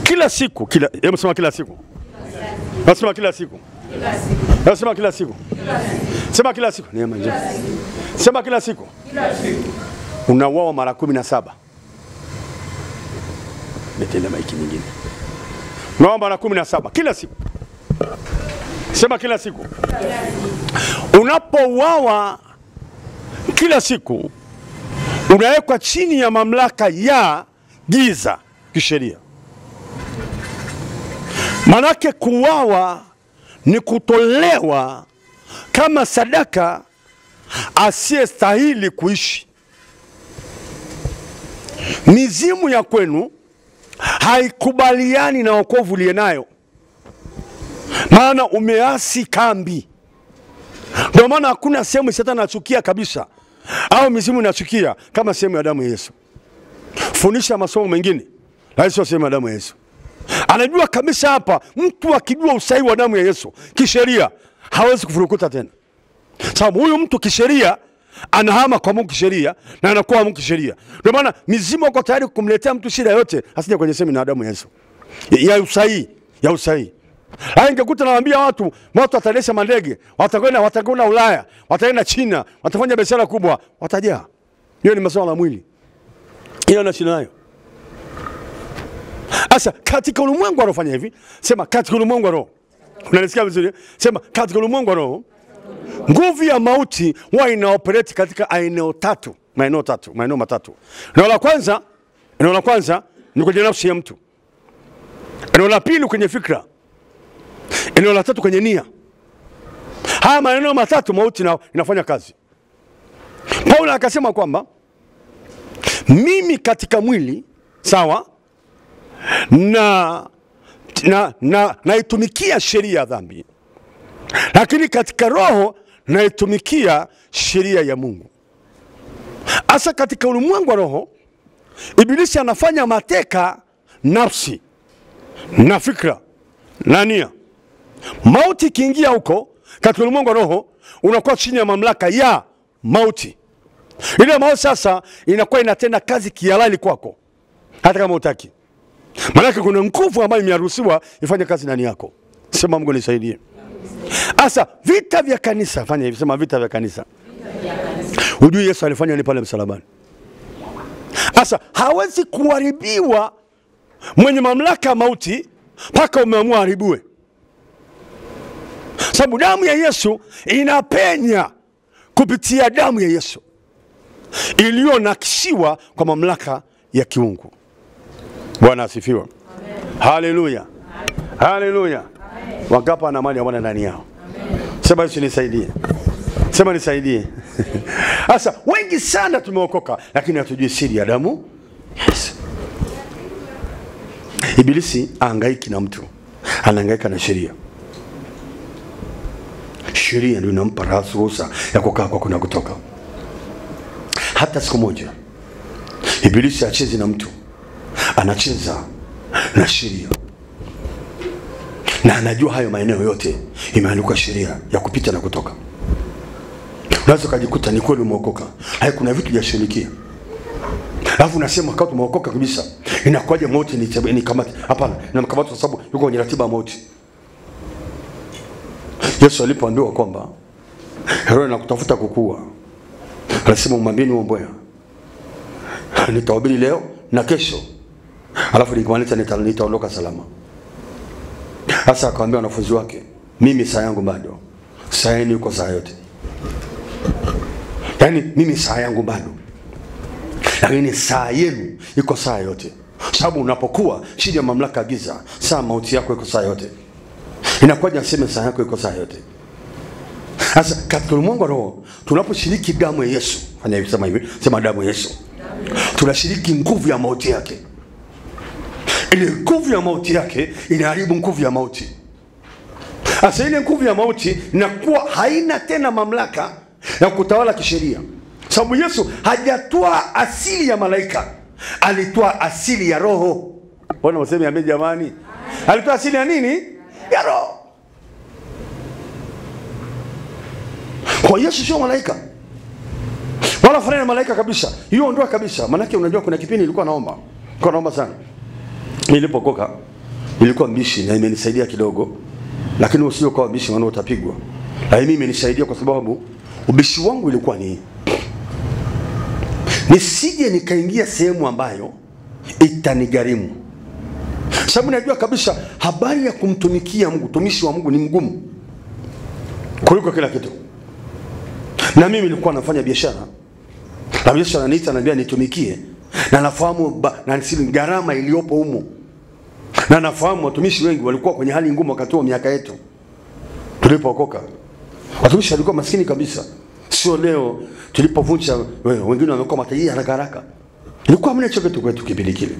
Kila siku, hebu sema kila siku. Nasema kila siku. Nasema kila siku. Sema kila siku. Neema njema. Sema kila siku. Unauawa mara 17. Nitenda maiki nyingine. Unauawa mara 17 kila siku. Sema kila siku. Unapouawa kila siku, unawekwa chini ya mamlaka ya giza kisheria. Manake kuuawa ni kutolewa kama sadaka asiyestahili kuishi. Mizimu ya kwenu haikubaliani na wokovu uliye nayo, maana umeasi kambi. Ndio maana hakuna sehemu Shetani anachukia kabisa, au mizimu inachukia kama sehemu ya damu ya Yesu. Fundisha masomo mengine, lakini sio sehemu ya damu ya Yesu. Anajua kabisa hapa, mtu akijua usahihi wa damu ya Yesu kisheria hawezi kufurukuta tena. Sababu huyu mtu kisheria anahama kwa Mungu kisheria na anakuwa Mungu kisheria. Ndio maana mizimu wako tayari kumletea mtu shida yote asije kwenye sehemu ya damu ya Yesu. Ya usahihi. Haya ingekuta nawaambia watu watadesha mandege, watakwenda Ulaya, wataenda China, watafanya biashara kubwa, watajaa. Hiyo ni masuala ya mwili. Hiyo na shida nayo. Asa katika ulimwengu anafanya hivi, sema katika ulimwengu wa roho. Unanisikia vizuri? Sema katika ulimwengu wa roho, nguvu ya mauti huwa inaoperate katika maeneo matatu. Eneo la kwanza ni kwenye nafsi ya mtu. Eneo la pili kwenye fikra. Eneo la tatu kwenye nia. Haya maeneo matatu mauti inafanya kazi. Paulo akasema kwamba mimi katika mwili sawa naitumikia sheria ya dhambi, lakini katika roho naitumikia sheria ya Mungu. Asa katika ulimwengu wa roho, Ibilisi anafanya mateka nafsi na fikra na nia. Mauti kiingia huko katika ulimwengu wa roho, unakuwa chini ya mamlaka ya mauti. Ile mauti sasa inakuwa inatenda kazi kihalali kwako, hata kama hutaki. Maana kuna nguvu ambayo imeruhusiwa ifanye kazi ndani yako. Sema Mungu nisaidie. Asa vita vya kanisa, fanya hivi, sema vita vya kanisa. Ujui Yesu alifanya nini pale msalabani? Asa hawezi kuharibiwa mwenye mamlaka mauti mpaka umeamua haribiwe. Sababu damu ya Yesu inapenya kupitia damu ya Yesu iliyonakishiwa kwa mamlaka ya kiungu. Bwana asifiwe. Haleluya. Haleluya. Wakapa na mali ya Bwana ndani yao. Sema Yesu nisaidie. Sema nisaidie. Sasa wengi sana tumeokoka lakini hatujui siri ya damu. Yes. Ibilisi hangaiki na mtu, anahangaika na sheria. Sheria ndio inampa ruhusa ya kukaa kwa kuna kutoka. Hata siku moja Ibilisi acheze na mtu, anacheza na sheria. Na anajua hayo maeneo yote imeandikwa sheria ya kupita na kutoka. Unaweza kujikuta ni kweli umeokoka, hai kuna vitu vya shirikia. Alafu unasema kama umeokoka kabisa, inakuwaje mauti ni kamati? Hapana, inamkamata kwa sababu yuko kwenye ratiba ya mauti. Yesu alipoambiwa kwamba Herode anakutafuta kukua, alisema umwambieni mbwa, nitahubiri leo na kesho, alafu nikimaliza nitaondoka salama. Sasa akamwambia wanafunzi wake, mimi saa yangu bado, saa yenu yuko saa yote. Yani mimi saa yangu bado, lakini saa yenu iko saa yote. Sababu unapokuwa chini ya mamlaka giza, saa mauti yako iko saa yote. Inakuwaje aseme saa yako iko saa yote? Sasa katika ulimwengu wa roho, tunaposhiriki damu ya Yesu, fanya hivi, sema damu ya Yesu. Tunashiriki nguvu ya mauti yake. Ile nguvu ya mauti yake inaharibu nguvu ya mauti. Sasa ile nguvu ya mauti inakuwa haina tena mamlaka ya kutawala kisheria. Sababu Yesu hajatoa asili ya malaika, alitoa asili ya roho. Bwana mseme amen jamani. Alitoa asili ya nini? Ya roho. Kwa Yesu sio malaika, wala fanana na malaika kabisa. Hiyo ndio kabisa. Maana yake unajua kuna kipindi nilikuwa naomba sana. Nilipokoka ilikuwa mbishi na imenisaidia kidogo, lakini usio kwa mbishi maana utapigwa. Lakini mimi imenisaidia kwa sababu ubishi wangu ilikuwa ni nisije nikaingia sehemu ambayo itanigharimu. Sababu najua kabisa habari ya kumtumikia Mungu, tumishi wa Mungu ni mgumu kuliko kila kitu. Na mimi nilikuwa nafanya biashara. Na biashara ananiita ananiambia nitumikie. Na nafahamu na gharama iliyopo humo. Na nafahamu watumishi wengi walikuwa kwenye hali ngumu wakati wa miaka yetu tulipookoka. Watumishi walikuwa maskini kabisa. Sio leo tulipovunja wengine wamekuwa matajiri haraka haraka. Ilikuwa hamna chochote kwetu kipindi kile.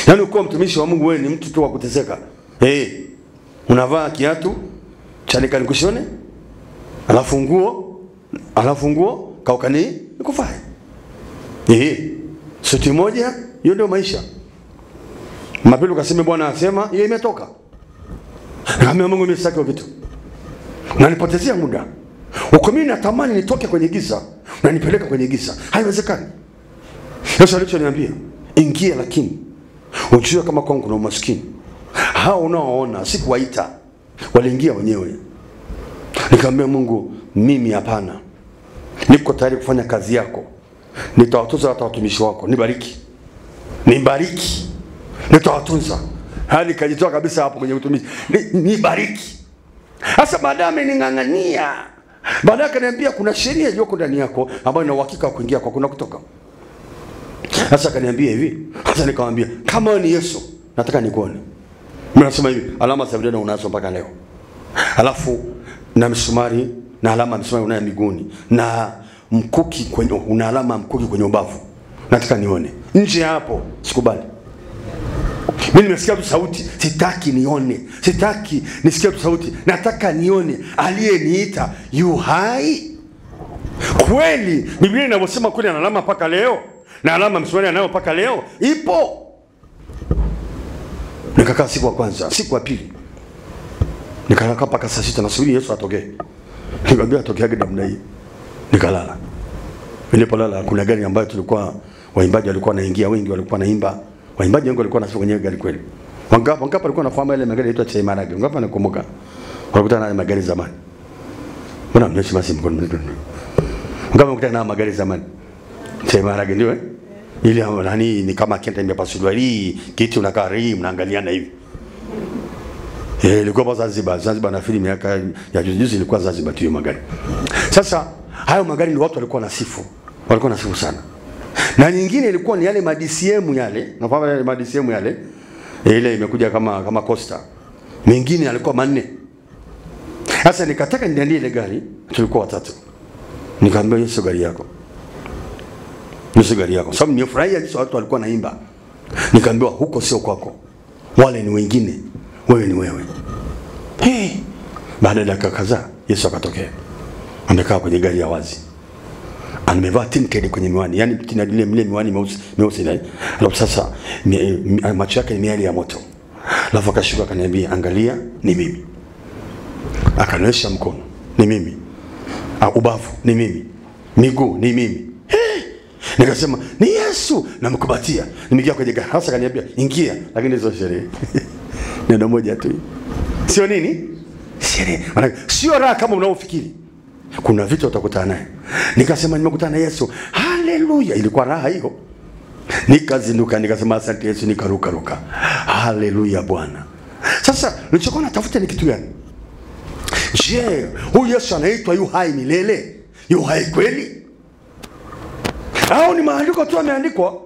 Yaani ukiwa mtumishi wa Mungu wewe ni mtu tu wa kuteseka. Unavaa kiatu cha nikushone, alafu nguo kaukani nikufae. Suti moja, hiyo ndio maisha. Mapili ukaseme Bwana asema, hiyo imetoka. Nikamwambia Mungu mimi sitaki vitu. Na nipotezea muda. Uko mimi natamani nitoke kwenye giza na nipeleka kwenye giza. Haiwezekani. Yesu alichoniambia, ingia lakini ujue kama kwangu kuna umaskini. Hao unaoona sikuwaita, waliingia wenyewe. Nikamwambia Mungu, mimi hapana. Niko tayari kufanya kazi yako. Nitawatuza hata watumishi wako. Nibariki. Nitawatunza. Hadi kajitoa kabisa hapo kwenye utumishi. Nibariki. Sasa baadaye ningangania. Baadaye akaniambia kuna sheria iliyoko ndani yako ambayo ina uhakika wa kuingia kwa kuna kutoka. Sasa akaniambia hivi. Sasa nikamwambia kama wewe ni Yesu, nataka nikuone. Mimi nasema hivi, alama za vidole unazo mpaka leo. Alafu na msumari na alama ya msumari unayo miguuni na mkuki kwenye una alama ya mkuki kwenye ubavu. Nataka nione. Nje hapo sikubali. Mimi nimesikia tu sauti, sitaki nione. Sitaki nisikie tu sauti, nataka nione aliyeniita yu hai. Kweli Biblia inavyosema kweli ana alama mpaka leo. Na alama msumari anayo mpaka leo ipo. Nikakaa siku ya kwanza, siku ya pili. Nikakaa mpaka saa 6 nasubiri Yesu atokee. Nikamwambia atokeage namna hii. Nikalala. Nilipolala kuna gari ambayo tulikuwa waimbaji walikuwa wanaingia, wengi walikuwa naimba. Waimbaji wengi walikuwa nasifu kwenye gari kweli. Wangapi walikuwa nafahamu ile magari inaitwa Chai Marage. Wangapi wanakumbuka? Walikutana na magari zamani. Mbona mnaishi basi mkono mkono. Wangapi walikutana na magari zamani? Chai Marage ndio ile nani ni kama kenta imepasuliwa hii kiti unakaa hii mnaangaliana hivi. Ilikuwa Zanzibar na filamu miaka ya juzi ilikuwa Zanzibar tu magari. Sasa hayo magari ni watu walikuwa nasifu. Walikuwa nasifu sana. Na nyingine ilikuwa ni yale DCM yale. Nafahamu yale DCM yale. Ile imekuja kama Costa. Mengine alikuwa manne. Sasa nikataka niandie ile gari, tulikuwa watatu. Nikamwambia Yesu gari yako. Yesu gari yako. Sababu nimefurahia jinsi watu walikuwa naimba. Nikamwambia huko sio kwako. Wale ni wengine. Wewe ni wewe. Baada ya dakika kadhaa Yesu akatokea. Amekaa kwenye gari ya wazi. Amevaa tinted kwenye miwani, yani tinadile mle miwani meusi ile. Alafu sasa macho yake ni miali ya moto. Alafu akashuka akaniambia angalia ni mimi. Akanionyesha mkono, ni mimi. Ubavu ni mimi. Miguu ni mimi. Nikasema ni Yesu, namkubatia. Nimeingia kwenye gari. Sasa akaniambia ingia, lakini hizo sherehe. Neno moja tu. Sio nini? Sherehe. Sio raha kama unaofikiri. Kuna vitu utakutana naye. Nikasema nimekutana na Yesu. Haleluya, ilikuwa raha hiyo. Nikazinduka nikasema asante Yesu, nikaruka. Haleluya Bwana. Sasa nilichokuwa natafuta ni kitu gani? Je, huyu Yesu anaitwa yu hai milele? Yu hai kweli? Au ni maandiko tu yameandikwa?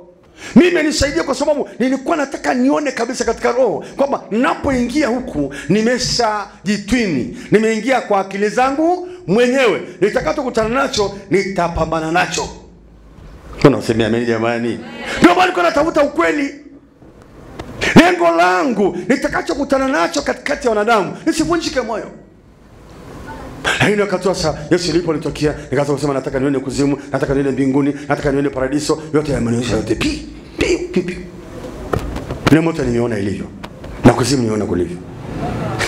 Mimi nisaidia kwa sababu nilikuwa nataka nione kabisa katika roho kwamba ninapoingia huku nimeshajitwini. Nimeingia kwa akili zangu mwenyewe. Nitakachokutana nacho nitapambana nacho. Unasemea mimi jamani? Ndio maana nilikuwa natafuta ukweli. Lengo langu nitakachokutana nacho katikati ya wanadamu nisivunjike moyo. Lakini wakati sasa Yesu aliponitokea nikaanza kusema nataka nione kuzimu, nataka nione mbinguni, nataka nione paradiso, yote yamenionyesha yote pi. Ile moto nimeona ilivyo. Na kuzimu nimeona kulivyo.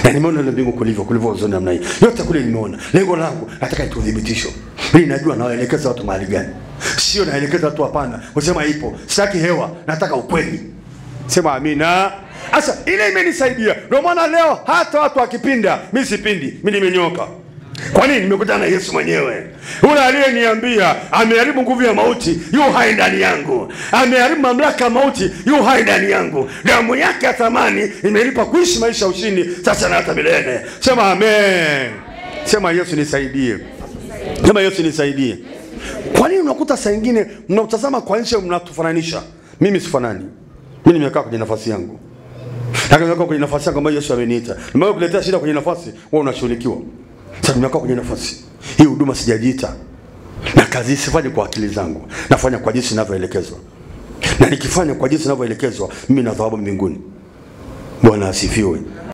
Na nimeona ile mbingu kulivyo uzoni namna hii. Yote kule nimeona. Lengo langu nataka itudhibitisho. Mimi najua nawaelekeza watu mahali gani. Sio naelekeza watu hapana. Usema ipo. Sitaki hewa, nataka ukweli. Sema amina. Sasa ile imenisaidia. Ndio maana leo hata watu wakipinda, mimi sipindi, mimi nimenyoka. Kwa nini? Nimekutana na Yesu mwenyewe. Yule aliyeniambia ameharibu nguvu ya mauti, yu hai ndani yangu. Ameharibu mamlaka ya mauti, yu hai ndani yangu. Damu yake ya thamani imenipa kuishi maisha ushindi sasa na hata milele. Sema amen. Sema Yesu nisaidie. Sema Yesu nisaidie. Kwa nini unakuta saa nyingine mnatazama kwa nje mnatufananisha? Mimi sifanani. Mimi nimekaa kwenye nafasi yangu. Lakini nimekaa kwenye nafasi yangu ambayo Yesu ameniita. Nimewahi kuletea shida kwenye nafasi, wewe unashughulikiwa. Sasa nimekaa kwenye nafasi. Hii huduma sijajiita. Na kazi sifanye kwa akili zangu. Nafanya kwa jinsi ninavyoelekezwa. Na nikifanya kwa jinsi ninavyoelekezwa, mimi na thawabu mbinguni. Bwana asifiwe.